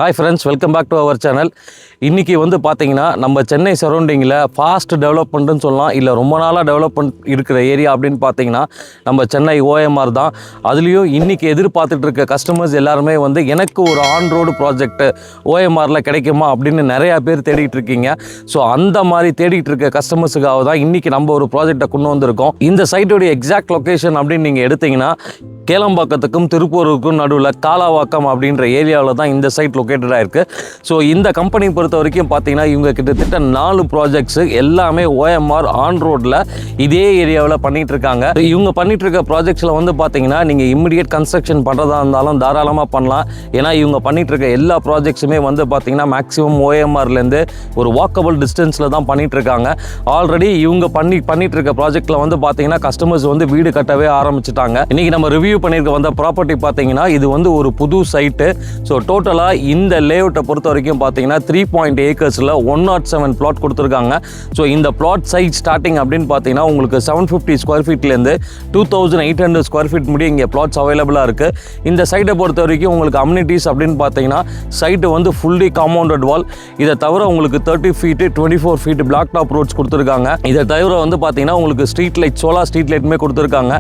Hi friends, welcome back to our channel. இன்றைக்கி வந்து பார்த்தீங்கன்னா நம்ம சென்னை சரௌண்டிங்கில் ஃபாஸ்ட் டெவலப்மெண்ட்டுன்னு சொல்லலாம், இல்லை ரொம்ப நாளாக டெவலப்மெண்ட் இருக்கிற ஏரியா அப்படின்னு பார்த்தீங்கன்னா நம்ம சென்னை OMR தான். அதுலேயும் இன்றைக்கி எதிர்பார்த்துட்டு இருக்க கஸ்டமர்ஸ் எல்லாருமே வந்து எனக்கு ஒரு ஆன் ரோடு ப்ராஜெக்ட் OMRல கிடைக்குமா அப்படின்னு நிறையா பேர் தேடிட்டு இருக்கீங்க. ஸோ அந்த மாதிரி தேடிட்டு இருக்க கஸ்டமர்ஸுக்காக தான் இன்றைக்கி நம்ம ஒரு ப்ராஜெக்டை கொண்டு வந்திருக்கோம். இந்த சைட்டோடைய எக்ஸாக்ட் லொக்கேஷன் அப்படின்னு நீங்கள் எடுத்திங்கன்னா கேளம்பாக்கத்துக்கும் திருப்பூருக்கும் நடுவில் காலாவாக்கம் அப்படின்ற ஏரியாவில் தான் இந்த சைட் லொக்கேட்டடாக இருக்குது. ஸோ இந்த கம்பெனி பொறுத்த வரைக்கும் பார்த்தீங்கன்னா இவங்க கிட்டத்தட்ட 4 ப்ராஜெக்ட்ஸு எல்லாமே OMR ஆன் ரோட்டில் இதே ஏரியாவில் பண்ணிகிட்டு இருக்காங்க. இவங்க பண்ணிகிட்டு இருக்க ப்ராஜெக்ட்ஸில் வந்து பார்த்தீங்கன்னா நீங்கள் இம்மிடியேட் கன்ஸ்ட்ரக்ஷன் பண்ணுறதா இருந்தாலும் தாராளமாக பண்ணலாம். ஏன்னா இவங்க பண்ணிகிட்டு இருக்க எல்லா ப்ராஜெக்ட்ஸுமே வந்து பார்த்தீங்கன்னா மேக்ஸிமம் OMRலேருந்து ஒரு வாக்கபிள் டிஸ்டன்ஸில் தான் பண்ணிகிட்டு இருக்காங்க. ஆல்ரெடி இவங்க பண்ணிகிட்டு இருக்க ப்ராஜெக்டில் வந்து பார்த்தீங்கன்னா கஸ்டமர்ஸ் வந்து வீடு கட்டவே ஆரம்பிச்சிட்டாங்க. இன்றைக்கி நம்ம ரிவ்யூ பண்ணியிருக்க வந்த ப்ராப்பர்ட்டி பார்த்தீங்கன்னா இது வந்து ஒரு புது சைட்டு. ஸோ டோட்டலாக இந்த லேஅவுட்டை பொறுத்த வரைக்கும் பார்த்தீங்கன்னா 3.8 ஏக்கர்ஸில் 107 பிளாட் கொடுத்துருக்காங்க. ஸோ இந்த பிளாட் சைட் ஸ்டார்டிங் அப்படின்னு பார்த்தீங்கன்னா உங்களுக்கு 750 ஸ்கொயர் ஃபீட்லேருந்து 2800 ஸ்கொயர் ஃபீட் முடிய இங்கே பிளாட்ஸ் அவைலபிளாக இருக்குது. இந்த சைட்டை பொறுத்த வரைக்கும் உங்களுக்கு அம்யூனிட்டிஸ் அப்படின்னு பார்த்தீங்கன்னா சைட்டு வந்து ஃபுல்லி காம்பவுண்டட் வால். இதை தவிர உங்களுக்கு 30 feet 24 feet black top roads கொடுத்துருக்காங்க. இதை தவிர வந்து பார்த்தீங்கன்னா உங்களுக்கு ஸ்ட்ரீட் லைட், சோலார் ஸ்ட்ரீட் லைட்டுமே கொடுத்துருக்காங்க.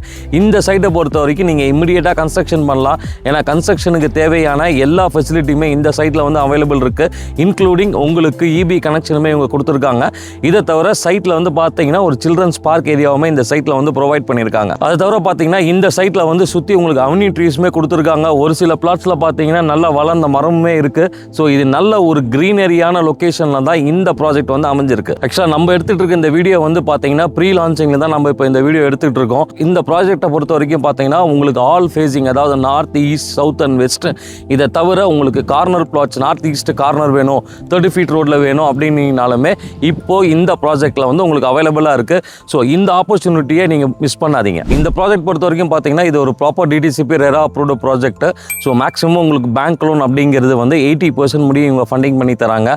இந்த சைட்டை பொறுத்த வரைக்கும் நீங்கள் இமிடியேட்டாக கன்ஸ்ட்ரக்ஷன் பண்ணலாம். ஏன்னா கன்ஸ்ட்ரக்ஷனுக்கு தேவையான எல்லா ஃபெசிலிட்டியுமே இந்த சைட்டில் வந்து அவைலபிள் இருக்குது. இன்க்ளூடிங் உங்களுக்கு EB கனெக்ஷனுமே இவங்க கொடுத்துருக்காங்க. இதை தவிர சைட்டில் வந்து பார்த்தீங்கன்னா ஒரு சில்ட்ரன்ஸ் பார்க் ஏரியாவுமே இந்த சைட்டில் வந்து ப்ரொவைட் பண்ணியிருக்காங்க. அதை தவிர பார்த்தீங்கன்னா இந்த சைட்டில் வந்து சுற்றி உங்களுக்கு அவென்யூ ட்ரீஸுமே கொடுத்துருக்காங்க. ஒரு சில பிளாட்ஸில் பார்த்தீங்கன்னா நல்லா வளர்ந்த மரமுமே இருக்குது. ஸோ இது நல்ல ஒரு க்ரீனரியான லொக்கேஷனில் தான் இந்த ப்ராஜெக்ட் வந்து அமைஞ்சிருக்கு. ஆக்சுவலாக நம்ம எடுத்துகிட்டு இருக்க இந்த வீடியோ வந்து பார்த்தீங்கன்னா ப்ரீ லான்ச்சிங்கில் தான் நம்ம இப்போ இந்த வீடியோ எடுத்துகிட்டு இருக்கோம். இந்த ப்ராஜெக்டை பொறுத்த வரைக்கும் பார்த்தீங்கன்னா உங்களுக்கு ஆல் ஃபேஸிங், அதாவது north, east, south and west. இதை தவிர உங்களுக்கு corner plots, north east corner வேணும், 30 ஃபீட் ரோட்டில் வேணும் அப்படின்னாலுமே இப்போது இந்த ப்ராஜெக்டில் வந்து உங்களுக்கு அவைலபிளாக இருக்குது. ஸோ இந்த ஆப்பர்ச்சுனிட்டியை நீங்கள் மிஸ் பண்ணாதீங்க. இந்த ப்ராஜெக்ட் பொறுத்த வரைக்கும் பார்த்தீங்கன்னா இது ஒரு proper DTCP RERA approved project. So maximum உங்களுக்கு பேங்க் லோன் அப்படிங்கிறது வந்து 80% முடியும் இவங்க ஃபண்டிங் பண்ணி தராங்க.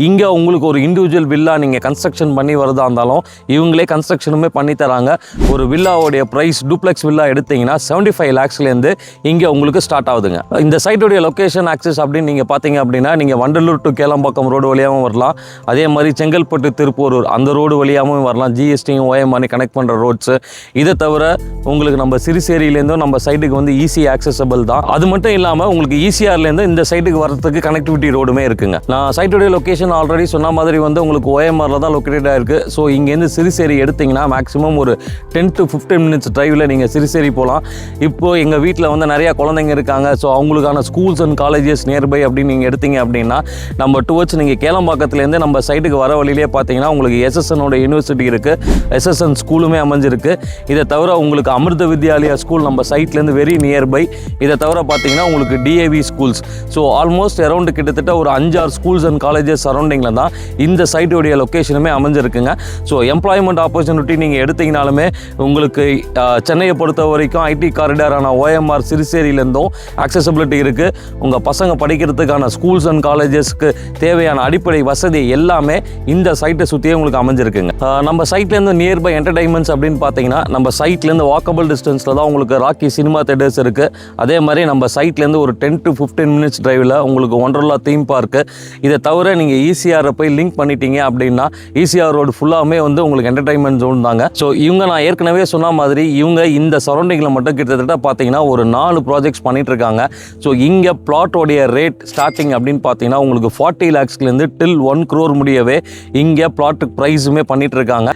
இங்கே உங்களுக்கு ஒரு இண்டிவிஜுவல் வில்லா நீங்கள் கன்ஸ்ட்ரக்ஷன் பண்ணி வரதா இருந்தாலும் இவங்களே கன்ஸ்ட்ரக்ஷனுமே பண்ணி தராங்க. ஒரு வில்லாவுடைய ப்ரைஸ், டூப்ளெக்ஸ் வில்லா எடுத்தீங்கன்னா 75 lakhsலேருந்து இங்கே உங்களுக்கு ஸ்டார்ட் ஆகுதுங்க. இந்த சைட்டுடைய லொக்கேஷன் ஆக்சஸ் அப்படின்னு நீங்கள் பார்த்தீங்க அப்படின்னா நீங்கள் வண்டலூர் டு கேளம்பாக்கம் ரோடு வழியாகவும் வரலாம். அதே மாதிரி செங்கல்பட்டு திருப்பூர் அந்த ரோடு வழியாகவும் வரலாம். GSTயும் OMR கனெக்ட் பண்ணுற ரோட்ஸு. இதை தவிர உங்களுக்கு நம்ம சிறுசேரியிலேருந்தும் நம்ம சைட்டுக்கு வந்து ஈஸி ஆக்சசபிள் தான். அது மட்டும் இல்லாமல் உங்களுக்கு ECRலேருந்து இந்த சைட்டுக்கு வரதுக்கு கனெக்டிவிட்டி ரோடுமே இருக்குங்க. நான் சைட்டுடைய லொக்கேஷன் ஆல்ரெடி சொன்ன மாதிரி வந்து உங்களுக்கு OMRல தான் லொக்கேட்டடாக இருக்குது. ஸோ இங்கேருந்து சிறுசேரி எடுத்திங்கன்னா மேக்ஸிமம் ஒரு 10 to 15 minutes டிரைவில் நீங்கள் சிறுசேரி போகலாம். இப்போது எங்கள் வீட்டில் வந்து நிறையா குழந்தைங்க இருக்காங்க. ஸோ அவங்களுக்கான ஸ்கூல்ஸ் அண்ட் காலேஜஸ் நியர்பை அப்படின்னு நீங்கள் எடுத்தீங்க அப்படின்னா நம்ம டுவர்ட்ஸ் நீங்கள் கேளம்பாக்கத்துலேருந்து நம்ம சைட்டுக்கு வர வழியிலே பார்த்தீங்கன்னா உங்களுக்கு SSNோட யூனிவர்சிட்டி இருக்குது, SSN ஸ்கூலுமே அமைஞ்சிருக்கு. இதை தவிர உங்களுக்கு அமிர்த வித்யாலயா ஸ்கூல் நம்ம சைட்லேருந்து வெரி நியர்பை. இதை தவிர பார்த்தீங்கன்னா உங்களுக்கு DAV schools. So almost around கிட்டத்தட்ட ஒரு 5-6 ஸ்கூல்ஸ் அண்ட் காலேஜஸ் சரௌண்டிங்கில் தான் இந்த சைட்டுடைய லொக்கேஷனுமே அமைஞ்சிருக்குங்க. ஸோ எம்ப்ளாய்மெண்ட் ஆப்பர்ச்சுனிட்டி நீங்கள் எடுத்தீங்கனாலுமே உங்களுக்கு சென்னையை பொறுத்த வரைக்கும் IT காரிடாரான OMR சிறுசேரியிலேருந்தும் ஆக்சசபிலிட்டி இருக்குது. உங்கள் பசங்க படிக்கிறதுக்கான ஸ்கூல்ஸ் அண்ட் காலேஜஸ்க்கு தேவையான அடிப்படை வசதி எல்லாமே இந்த சைட்டை சுற்றியே உங்களுக்கு அமைஞ்சிருக்குங்க. நம்ம சைட்லேருந்து நியர்பை என்டர்டைன்மெண்ட்ஸ் அப்படின்னு பார்த்தீங்கன்னா நம்ம சைட்லேருந்து வாக்கபிள் டிஸ்டன்ஸில் தான் உங்களுக்கு ராக்கி சினிமா தேட்டர்ஸ் இருக்குது. அதே மாதிரி நம்ம சைட்லேருந்து ஒரு 10 to 15 minutes டிரைவில் உங்களுக்கு ஒண்டர்லா தீம் பார்க்கு. இதை தவிர நீங்கள் ECR போய் லிங்க் பண்ணிட்டீங்க அப்படின்னா ECR ரோடு ஃபுல்லாமே வந்து உங்களுக்கு என்டர்டைன்மெண்ட் ஜோன் தாங்க. ஸோ இவங்க நான் ஏற்கனவே சொன்ன மாதிரி இவங்க இந்த சரௌண்டிங்கில் மட்டும் கிட்டத்தட்ட பார்த்தீங்கன்னா ஒரு 4 ப்ராஜெக்ட்ஸ் பண்ணிட்டு இருக்காங்க. ஸோ இங்கே பிளாட்டோடைய ரேட் ஸ்டார்டிங் அப்படின்னு பார்த்தீங்கன்னா உங்களுக்கு 40 lakhsலேருந்து டில் 1 crore முடியவே இங்கே பிளாட்டுக்கு ப்ரைஸுமே பண்ணிட்டு இருக்காங்க.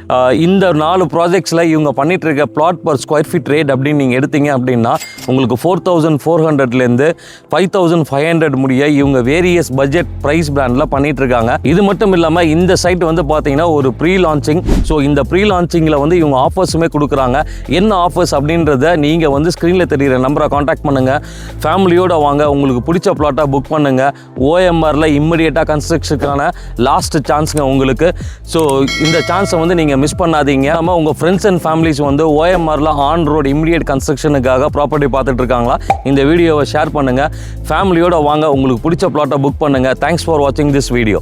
இந்த 4 ப்ராஜெக்ட்ஸில் இவங்க பண்ணிட்டு இருக்க plot per square feet rate அப்படின்னு நீங்கள் எடுத்தீங்க அப்படின்னா உங்களுக்கு 4400லேருந்து 5500 முடிய இவங்க வேரியஸ் பட்ஜெட் ப்ரைஸ் பிராண்டில் பண்ணிட்டு இருக்காங்க. இது மட்டும் இல்லாமல் இந்த சைட் வந்து பார்த்தீங்கன்னா ஒரு ப்ரீ லான்ச்சிங். ஸோ இந்த ப்ரீ லான்ச்சிங்கில் வந்து இவங்க ஆஃபர்ஸுமே கொடுக்குறாங்க. என்ன ஆஃபர்ஸ் அப்படின்றத நீங்கள் வந்து ஸ்க்ரீனில் தெரிகிற நம்பரை காண்டாக்ட் பண்ணுங்கள். ஃபேமிலியோடு வாங்க, உங்களுக்கு பிடிச்ச பிளாட்டாக புக் பண்ணுங்கள். OMRல இம்மிடியேட்டாக கன்ஸ்ட்ரக்ஷனுக்கான லாஸ்ட் சான்ஸுங்க உங்களுக்கு. ஸோ இந்த சான்ஸை வந்து நீங்கள் மிஸ் பண்ணாதீங்க. நம்ம உங்கள் ஃப்ரெண்ட்ஸ் அண்ட் ஃபேமிலிஸ் வந்து OMRல ஆன் ரோடு இம்மிடியேட் கன்ஸ்ட்ரக்ஷனுக்காக ப்ராப்பர்ட்டி பார்த்துட்டு இருக்காங்களா, இந்த வீடியோவை ஷேர் பண்ணுங்கள். ஃபேமிலியோடு வாங்க, உங்களுக்கு பிடிச்ச பிளாட்டை புக் பண்ணுங்கள். தேங்க்ஸ் ஃபார் வாட்சிங் திஸ் வீடியோ.